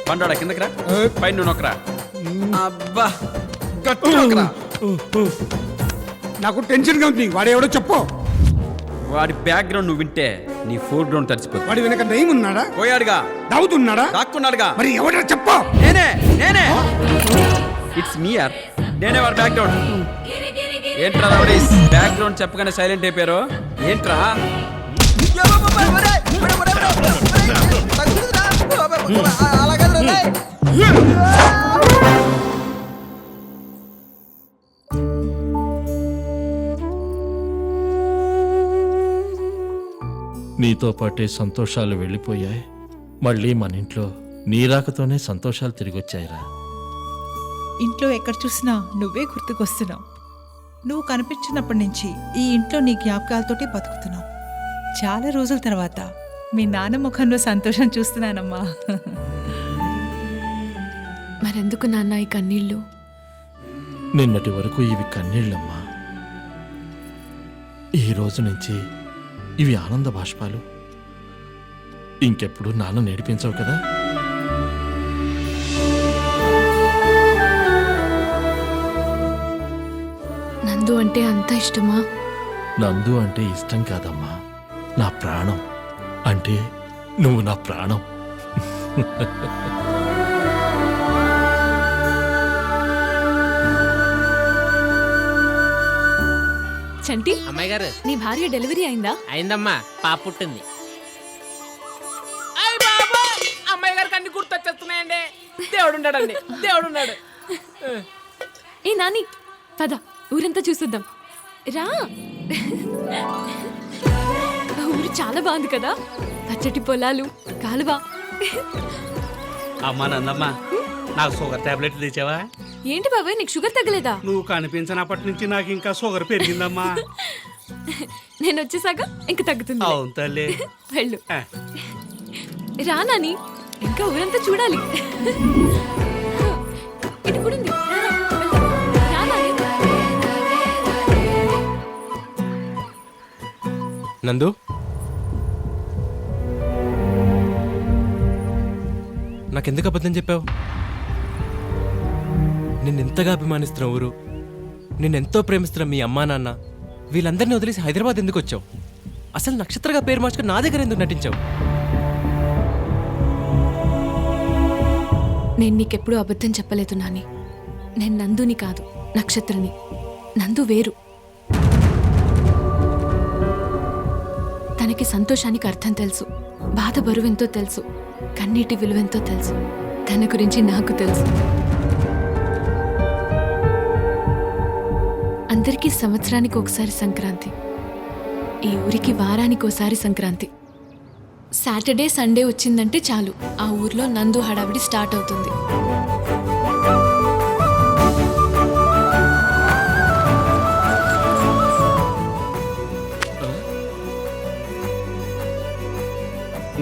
బండోడా కిందకి రా, పైన నువ్వు నొక్కరా. అబ్బా గట్టి నొక్కరా. నాకు టెన్షన్ గా ఉంది. వాడెవడో చెప్పు. వాడి బ్యాక్గ్రౌండ్ నువ్వు వింటే నీ ఫోర్ గ్రౌండ్ తడిచిపోతుంది. వాడి వెనక దయ్యం ఉన్నాడా? పోయాడుగా. దావుతున్నాడా? దాక్కున్నాడుగా. మరి ఎవడో చెప్పు. నేనే ఇట్స్ మీ యార్. నేనే వాడి బ్యాక్గ్రౌండ్. ఏంట్రా రౌడీస్, బ్యాక్గ్రౌండ్ చెప్పగానే సైలెంట్ అయిపోయారు ఏంట్రా? నీతో పాటే సంతోషాలు వెళ్ళిపోయాయి. మళ్ళీ మన ఇంట్లో నీ రాకతోనే సంతోషాలు తిరిగొచ్చాయిరా. ఇంట్లో ఎక్కడ చూసినా నువ్వే గుర్తుకొస్తున్నావు. నువ్వు కనిపించినప్పటి నుంచి ఈ ఇంట్లో నీ జ్ఞాపకాలతోటి బతుకుతున్నావు. చాలా రోజుల తర్వాత మీ నాన్న ముఖంలో సంతోషం చూస్తున్నానమ్మా. మరెందుకు నాన్న ఈ కన్నీళ్ళు? నిన్నటి వరకు ఇవి కన్నీళ్ళమ్మా. ఈ రోజు నుంచి ఇవి ఆనంద బాష్పాలు. ఇంకెప్పుడు నాన్న నేర్పించవు కదా. నందు అంటే అంత ఇష్టమా? నందు అంటే ఇష్టం కాదమ్మా, నా ప్రాణం. అంటే నువ్వు నా ప్రాణం. చంటి, అమ్మాయి గారు, నీ భార్య డెలివరీ అయిందా? అయిందమ్మా, పాప పుట్టింది. అమ్మాయి గారికి అన్ని గుర్తొచ్చేస్తున్నాయండి. దేవుడున్నాడండి, దేవుడున్నాడు. ఏ నాని, పద ఊరంతా చూసుద్దాం రా. ఊరు చాలా బాగుంది కదా, పచ్చటి పొలాలు, కాలువ. అమ్మా నందమ్మా, నాకు షుగర్ టాబ్లెట్లు తెచ్చావా? ఏంటి బాబాయ్, నీకు షుగర్ తగ్గలేదా? నువ్వు కనిపించినప్పటి నుంచి నాకు ఇంకా షుగర్ పెరిగిందమ్మా. నేను వచ్చేసాక ఇంక తగ్గుతుంది. అవును తల్లి. వెళ్ళు. రా నాని, ఇంకా ఊరంతా చూడాలి. ఇది కూడా ఉంది. రా నాని. నందు, నాకెందుకు అబద్ధం చెప్పావు? నిన్నెంతగా అభిమానిస్తున్న ఊరు, నిన్నెంతో ప్రేమిస్తున్న మీ అమ్మా నాన్న, వీళ్ళందరినీ వదిలేసి హైదరాబాద్ ఎందుకు వచ్చావు? అసలు నక్షత్రగా పేరు మార్చుకుని నా దగ్గర ఎందుకు నటించావు? నేను నీకెప్పుడు అబద్ధం చెప్పలేదు నాని. నేను నందుని కాదు, నక్షత్రని. నందు వేరు. తనకి సంతోషానికి అర్థం తెలుసు, బాధ బరువెంతో తెలుసు, కన్నీటి విలువెంతో తెలుసు. తన గురించి నాకు తెలుసు. అందరికీ సంవత్సరానికి ఒకసారి సంక్రాంతి, ఈ ఊరికి వారానికి ఒకసారి సంక్రాంతి. సాటర్డే సండే వచ్చిందంటే చాలు, ఆ ఊర్లో నందు హడావిడి స్టార్ట్ అవుతుంది.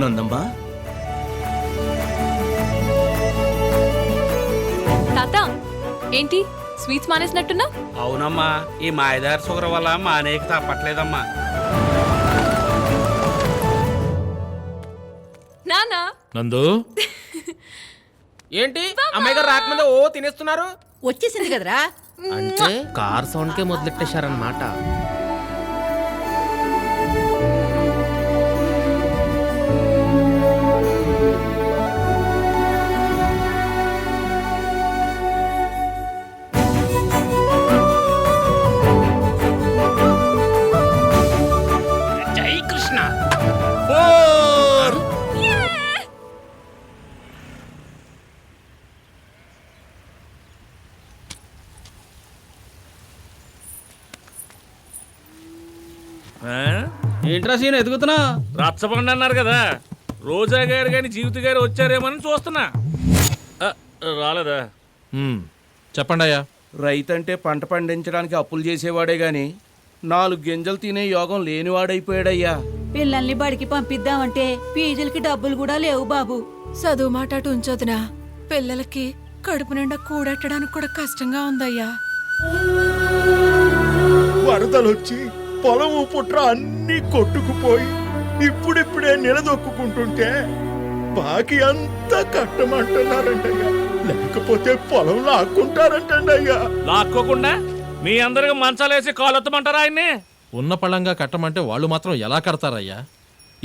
నందమ్మా, తాత ఏంటి స్వీట్స్ మానేసినట్టున్నా? అవునమ్మా, ఈ మాయదారి షుగర్ వల్ల మా అనేక తప్పట్లేదమ్మా. నానా నందు, ఏంటి అమ్మాయి గారు రాకముందే ఓ తినేస్తున్నారు? వచ్చేసింది కదరా. అంటే కార్ సౌండ్ కే మొదలెట్టేశారన్నమాట. జై కృష్ణ. ఏంట్రా సీన్ ఎదుగుతున్నా? రచ్చబండి అన్నారు కదా, రోజా గారు కానీ జీవిత గారు వచ్చారేమని చూస్తున్నా. రాలేదా? చెప్పండి అయ్యా. రైతంటే పంట పండించడానికి అప్పులు చేసేవాడే గాని 4 గింజలు తినే యోగం లేనివాడైపోయాడయ్యా. పిల్లల్ని బడికి పంపిద్దామంటే ఫీజులకి డబ్బులు కూడా లేవు బాబు. చదువు మాట అటు ఉంచొద్దునా, పిల్లలకి కడుపు నిండా కూడెట్టడానికి కూడా కష్టంగా ఉందయ్యా. వరదలొచ్చి పొలము పుట్ర అన్నీ కొట్టుకుపోయి ఇప్పుడిప్పుడే నిలదొక్కుంటుంటే బాకీ అంతా కట్టమంటున్నారంటయ్యా, లేకపోతే పొలం లాక్కుంటారంటండి అయ్యా. లాక్కోకుండా మీ అందరికి మంచాలేసి కాలొత్తమంటారా ఆయన్ని? ఉన్న పళంగా కట్టమంటే వాళ్ళు మాత్రం ఎలా కడతారయ్యా?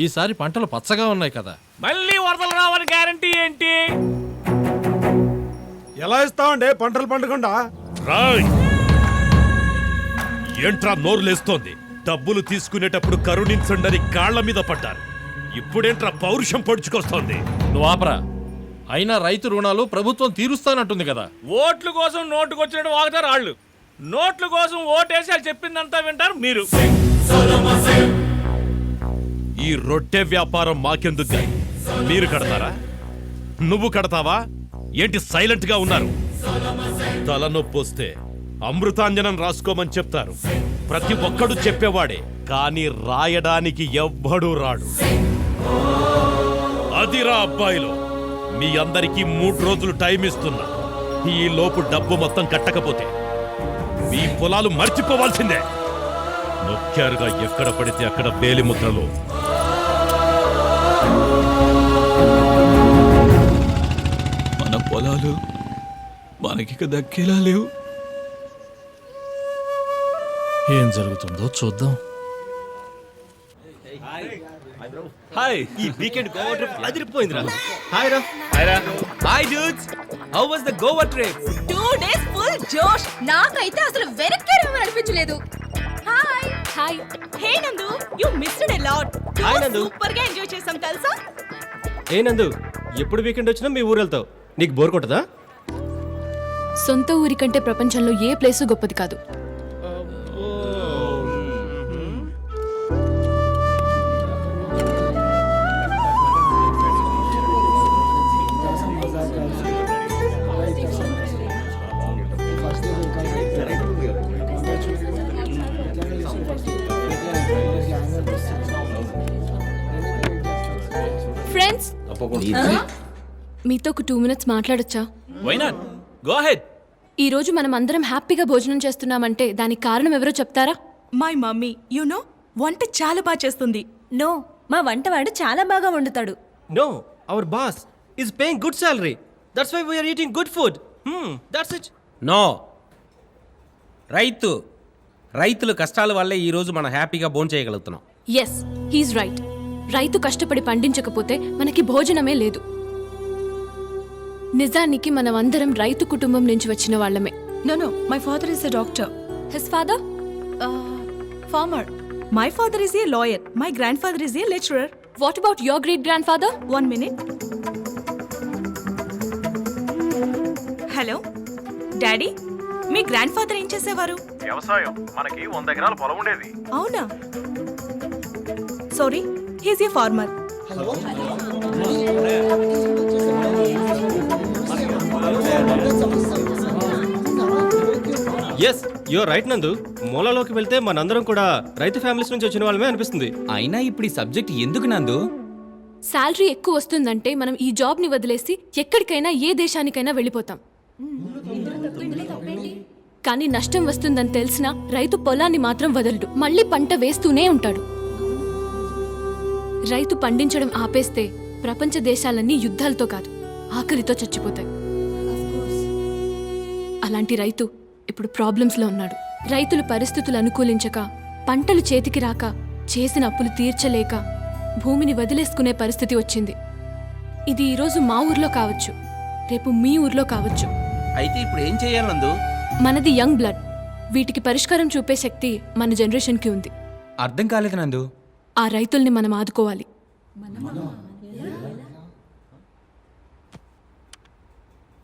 ఈసారి పంటలు పచ్చగా ఉన్నాయి కదా. మళ్ళీ వరదలు రావని గ్యారంటీ ఏంటి? ఎలా ఇస్తామండి పంటలు పండకుండా? రాయ్, ఏంట్రా నోరులేస్తోంది? డబ్బులు తీసుకునేటప్పుడు కరుణించండి కాళ్ల మీద పడ్డారు, ఇప్పుడేంట్రా పౌరుషం పొడుచుకొస్తోంది? నువ్వు ఆపరా. అయినా రైతు రుణాలు ప్రభుత్వం తీరుస్తానంటుంది కదా. ఓట్ల కోసం నోటుకొచ్చినట్టు వాగుతారు వాళ్ళు. నోట్ల కోసం ఓటేసి వాళ్ళు చెప్పిందంతా వింటారు మీరు. ఈ రొట్టె వ్యాపారం మాకెందుకు గాని? మీరు కడతారా? నువ్వు కడతావా? ఏంటి సైలెంట్ గా ఉన్నారు? తలనొప్పొస్తే అమృతాంజనం రాసుకోమని చెప్తారు, ప్రతి ఒక్కడు చెప్పేవాడే, కానీ రాయడానికి ఎవ్వడూ రాడు. అదిరా అబ్బాయిలు, మీ అందరికీ 3 రోజులు టైం ఇస్తున్నా. ఈ లోపు డబ్బు మొత్తం కట్టకపోతే మీ పొలాలు మర్చిపోవాల్సిందే. నొక్కారుగా ఎక్కడ పడితే అక్కడ వేలి ముద్రలు. మన పొలాలు మనకిక దక్కేలా లేవు. ఏం జరుగుతుందో చూద్దాం. హాయ్, ఈ వీకెండ్ గోవా ట్రిప్ అదిరిపోయిందిరా. హాయ్ రా. Hi dudes, how was the Goa trip? 2 days full జోష్. నాకైతే అసలు వెనక్కి అనిపించలేదు. Hi hi. Hey Nandu, you missed a lot. Hi Nandu. Super గా ఎంజాయ్ చేసాం తెలుసా? ఏ నందు, ఎప్పుడు వీకెండ్ వచ్చినా మీ ఊరు వెళ్తావు, నీకు బోర్ కొట్టదా? సొంత ఊరి కంటే ప్రపంచంలో ఏ ప్లేసు గొప్పది కాదు. ఫ్రెండ్స్, మీతో ఒక 2 minutes మాట్లాడొచ్చా? Why not? Go ahead. ఈ రోజు మనం అందరం హ్యాపీగా భోజనం చేస్తున్నామంటే దానికి కారణం ఎవరో చెప్తారా? మై మమ్మీ యు నో వంట చాలా బాగా చేస్తుంది. నో, మా వంటవాడు చాలా బాగా వండుతాడు. No, our boss is paying good salary, that's why we're eating good food. That's it. No, రైతుల కష్టాల వల్లే ఈ రోజు మనం హ్యాపీగా భోజనం చేయగలుగుతున్నాం. Yes, he's right. రైతు కష్టపడి పండించకపోతే మనకి భోజనమే లేదు. నిజానికి మనం అందరం రైతు కుటుంబం నుంచి వచ్చిన వాళ్ళమే. No no, my father is a doctor. His father farmer. My father is a lawyer. My grandfather is a lecturer. What about your great grandfather? 1 minute. Hello daddy, మీ గ్రాండ్ ఫాదర్ ఏం చేసేవారు? వ్యవసాయం. మనకి 100 ఎకరాల పొలం ఉండేది. అవునా? Sorry, he's a farmer. Yes, your right Nandu. మూలలోకి వెళ్తే మనందరం కూడా రైతు ఫ్యామిలీస్ నుంచి వచ్చిన వాళ్ళమే అనిపిస్తుంది. అయినా ఇప్పుడు ఈ సబ్జెక్ట్ ఎందుకు నందు? శాలరీ ఎక్కువ వస్తుందంటే మనం ఈ జాబ్ ని వదిలేసి ఎక్కడికైనా ఏ దేశానికైనా వెళ్ళిపోతాం. కానీ నష్టం వస్తుందని తెలిసినా రైతు పొలాన్ని మాత్రం వదలడు, మళ్ళీ పంట వేస్తూనే ఉంటాడు. రైతు పండించడం ఆపేస్తే ప్రపంచ దేశాలన్నీ యుద్ధాలతో కాదు, ఆకలితో చచ్చిపోతాయి. అలాంటి రైతు ఇప్పుడు ప్రాబ్లమ్స్లో ఉన్నాడు. రైతులు పరిస్థితులు అనుకూలించక, పంటలు చేతికి రాక, చేసిన అప్పులు తీర్చలేక భూమిని వదిలేసుకునే పరిస్థితి వచ్చింది. ఇది ఈరోజు మా ఊర్లో కావచ్చు, రేపు మీ ఊర్లో కావచ్చు. అయితే ఇప్పుడు ఏం చేయాలి నందు? మనది యంగ్ బ్లడ్. వీటికి పరిష్కారం చూపే శక్తి మన జనరేషన్కి ఉంది. అర్థం కాలేదు నందు. ఆ రైతుల్ని మనం ఆదుకోవాలి.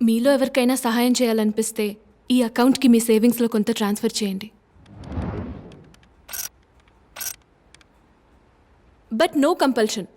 మీలో ఎవరికైనా సహాయం చేయాలనిపిస్తే ఈ అకౌంట్కి మీ సేవింగ్స్లో కొంత ట్రాన్స్ఫర్ చేయండి. But no compulsion.